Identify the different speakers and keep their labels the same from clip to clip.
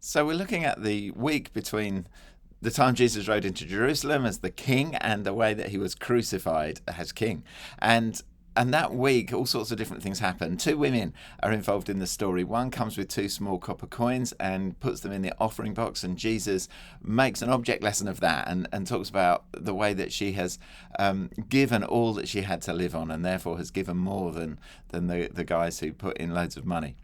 Speaker 1: So we're looking at the week between the time Jesus rode into Jerusalem as the king and the way that he was crucified as king. And that week, all sorts of different things happen. Two women are involved in the story. One comes with two small copper coins and puts them in the offering box, and Jesus makes an object lesson of that and talks about the way that she has given all that she had to live on, and therefore has given more than the guys who put in loads of money.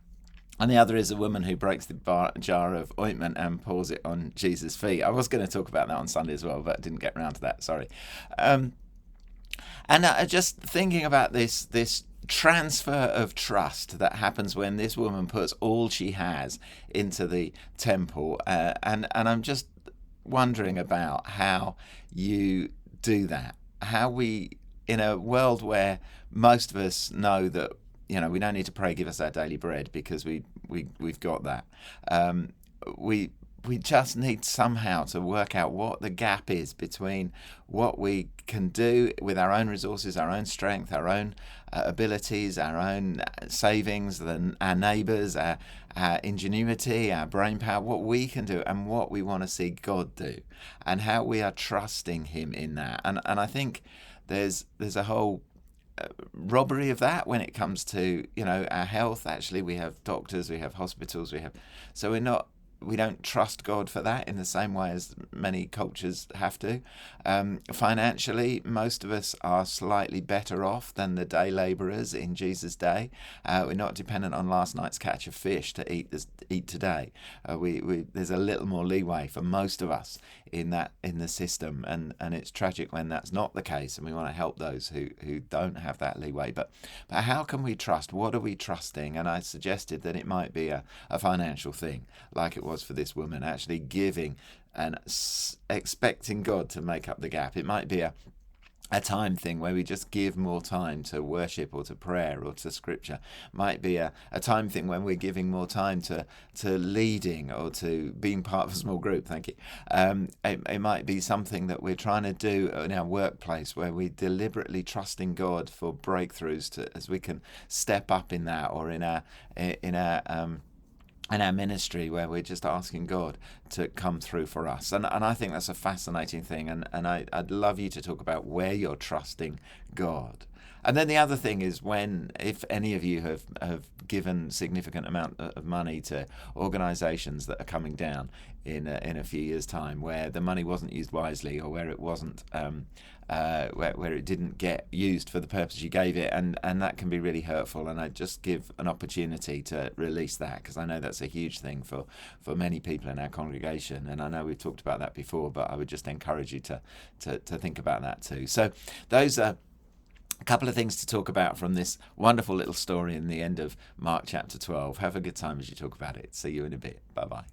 Speaker 1: And the other is a woman who breaks the jar of ointment and pours it on Jesus' feet. I was going to talk about that on Sunday as well, but I didn't get around to that, sorry. And just thinking about this transfer of trust that happens when this woman puts all she has into the temple. And I'm just wondering about how you do that. How we, in a world where most of us know that, we don't need to pray, give us our daily bread, because we've got that. We just need somehow to work out what the gap is between what we can do with our own resources, our own strength, our own abilities, our own savings, our neighbours, our ingenuity, our brain power, what we can do and what we want to see God do, and how we are trusting him in that. And I think there's a whole robbery of that when it comes to our health. Actually, we have doctors, we have hospitals, so we don't trust God for that in the same way as many cultures have to. Financially, most of us are slightly better off than the day labourers in Jesus' day. We're not dependent on last night's catch of fish to eat today. There's a little more leeway for most of us in the system, and it's tragic when that's not the case, and we want to help those who don't have that leeway. But how can we trust? What are we trusting? And I suggested that it might be a financial thing, like it was for this woman, actually giving and expecting God to make up the gap. It might be a time thing where we just give more time to worship or to prayer or to scripture. Might be a time thing when we're giving more time to leading or to being part of a small group. Thank you. It might be something that we're trying to do in our workplace, where we deliberately trusting God for breakthroughs as we can step up in that, or in our ministry, where we're just asking God to come through for us. And I think that's a fascinating thing. And I'd love you to talk about where you're trusting God. And then the other thing is, if any of you have given significant amount of money to organisations that are coming down in a few years' time, where the money wasn't used wisely, or where it wasn't where it didn't get used for the purpose you gave it, and that can be really hurtful. And I just give an opportunity to release that, because I know that's a huge thing for many people in our congregation, and I know we've talked about that before, but I would just encourage you to think about that too. So those are a couple of things to talk about from this wonderful little story in the end of Mark chapter 12. Have a good time as you talk about it. See you in a bit. Bye-bye.